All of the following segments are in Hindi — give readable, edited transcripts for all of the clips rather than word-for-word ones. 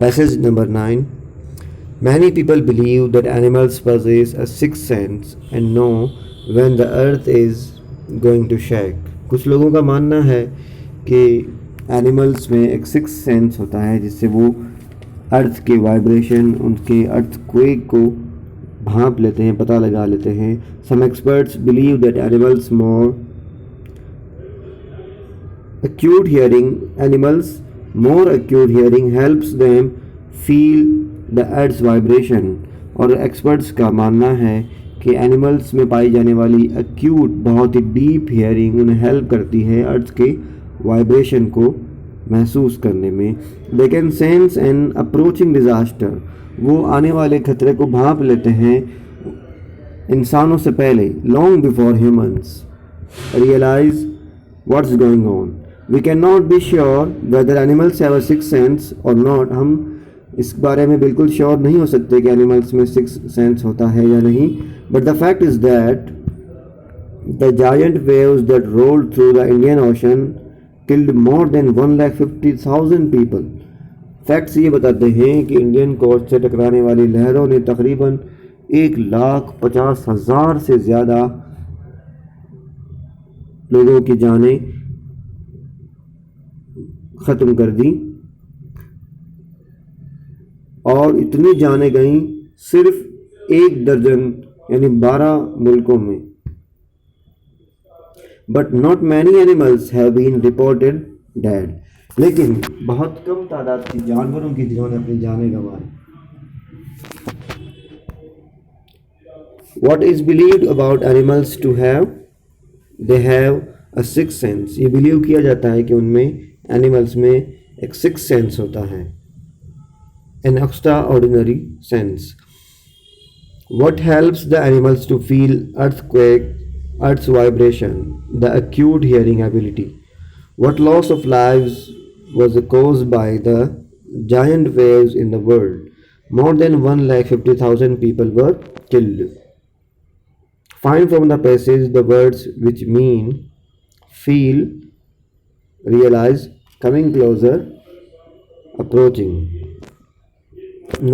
Passage number 9. Many people believe that animals possess a sixth sense and know when the earth is going to shake. कुछ लोगों का मानना है कि एनिमल्स में एक सिक्स सेंस होता है जिससे वो अर्थ के वाइब्रेशन, उनके अर्थक्वेक को भांप लेते हैं, पता लगा लेते हैं. Some experts believe that animals more acute hearing helps them feel the earth's vibration. और एक्सपर्ट्स का मानना है कि एनिमल्स में पाई जाने वाली एक्यूट, बहुत ही डीप हियरिंग उन्हें हेल्प करती है अर्थ के वाइब्रेशन को महसूस करने में. They can sense an approaching disaster. वो आने वाले खतरे को भांप लेते हैं इंसानों से पहले, long before humans realise what's going on. We can not be sure whether animals have a six sense और नॉट. हम इस बारे में बिल्कुल श्योर नहीं हो सकते कि एनिमल्स में सिक्स सेंस होता है या नहीं. But the fact is that the giant waves that rolled through the Indian ocean killed more than 1,50,000 people. Facts ये बताते हैं कि इंडियन कोस्ट से टकराने वाली लहरों ने तकरीबन 1,50,000 से ज़्यादा लोगों की जानें ख़त्म कर दी और इतनी जानें गईं सिर्फ 1 दर्जन यानी 12 मुल्कों में. But not many animals have been reported dead. लेकिन बहुत कम तादाद की जानवरों की जिन्होंने अपनी जानें गंवाई. What is believed about animals to have? They have a sixth sense. ये बिलीव किया जाता है कि उनमें एनिमल्स में एक सिक्स सेंस होता है, an extraordinary sense. What helps the animals to feel earthquake, earth's vibration? The acute hearing ability. What loss of lives was caused by the giant waves in the world? More than 1,50,000 people were killed. Find from the passage the words which mean feel, realize, coming closer, approaching.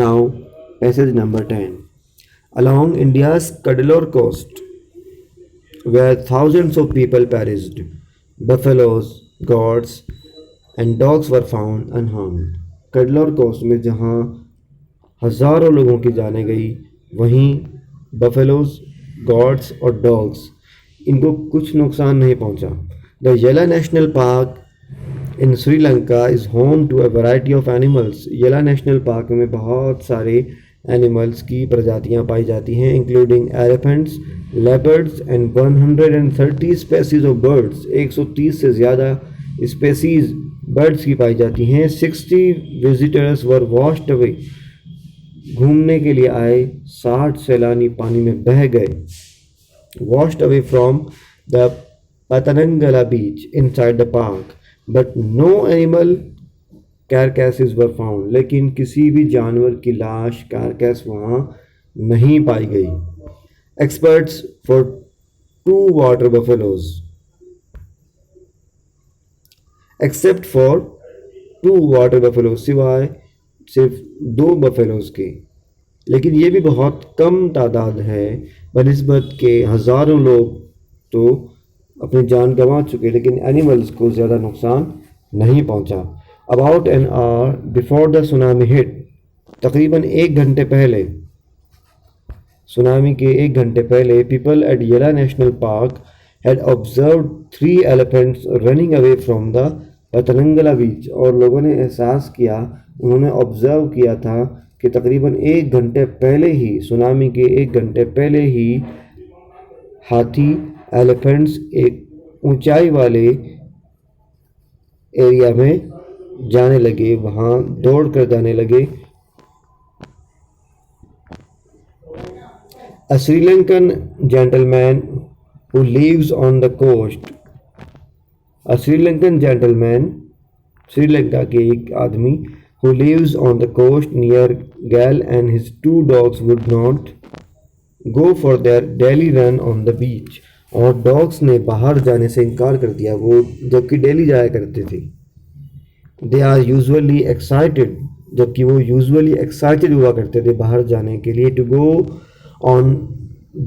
Now, passage number 10. Along India's Cuddalore coast, where thousands of people perished, buffaloes, goats, and dogs were found unharmed. Cuddalore coast में जहाँ हज़ारों लोगों की जाने गई, वहीं बफेलोज, गॉड्स और डॉग्स, इनको कुछ नुकसान नहीं पहुंचा. The Yala national park in Sri Lanka is home to a variety of animals. Yala national park में बहुत सारे एनिमल्स की प्रजातियां पाई जाती हैं, including elephants, leopards and 130 species of birds. 130 से ज़्यादा स्पेसीज बर्ड्स की पाई जाती हैं. 60 विजिटर्स वर वॉश्ड अवे. घूमने के लिए आए 60 सैलानी पानी में बह गए. Washed away from the Patanangala beach inside the park, but no animal carcasses were found. लेकिन किसी भी जानवर की लाश, कैरकैस वहाँ नहीं पाई गई. Experts for 2 water buffaloes, except for 2 water buffaloes, सिवाय सिर्फ 2 बफेलोज के. लेकिन ये भी बहुत कम तादाद है बनिस्बत के हज़ारों लोग तो अपनी जान गंवा चुके, लेकिन एनिमल्स को ज़्यादा नुकसान नहीं पहुंचा. About an hour before the tsunami hit, तकरीबन 1 घंटे पहले, सुनामी के 1 घंटे पहले, people at Yala national park had observed 3 elephants running away from the Patanangala beach. और लोगों ने एहसास किया, उन्होंने ऑब्ज़र्व किया था कि तकरीबन 1 घंटे पहले ही, सुनामी के 1 घंटे पहले ही हाथी, एलिफेंट्स एक ऊंचाई वाले एरिया में जाने लगे, वहाँ दौड़ कर जाने लगे. A Sri Lankan gentleman who lives on the coast, a Sri Lankan gentleman, Sri Lanka के एक आदमी, who lives on the coast near Gal and his 2 dogs would not go for their daily run on the beach. और डॉग्स ने बाहर जाने से इनकार कर दिया, वो जबकि डेली जाया करते थे. They are usually excited जबकि वो यूजुअली एक्साइटेड हुआ करते थे बाहर जाने के लिए to go on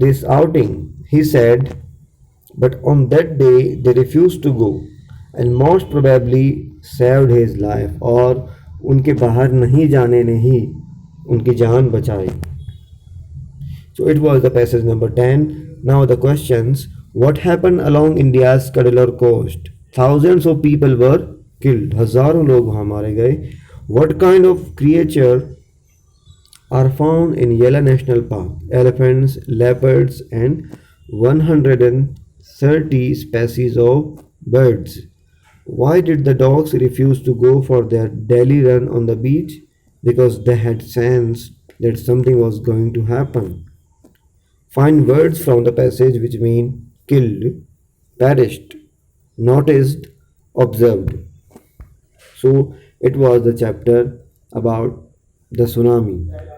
this outing. He said but on that day they refused to go and most probably saved his life. और उनके बाहर नहीं जाने ने ही उनकी जान बचाई. So it was the passage number 10. Now the questions. What happened along India's Cuddalore coast? Thousands of people were killed. हजारों लोग वहाँ मारे गए. What kind of creature are found in Yella National Park? Elephants, leopards and 130 species of birds. Why did the dogs refuse to go for their daily run on the beach? Because they had sensed that something was going to happen. Find words from the passage which mean killed, perished, noticed, observed. So it was the chapter about the tsunami.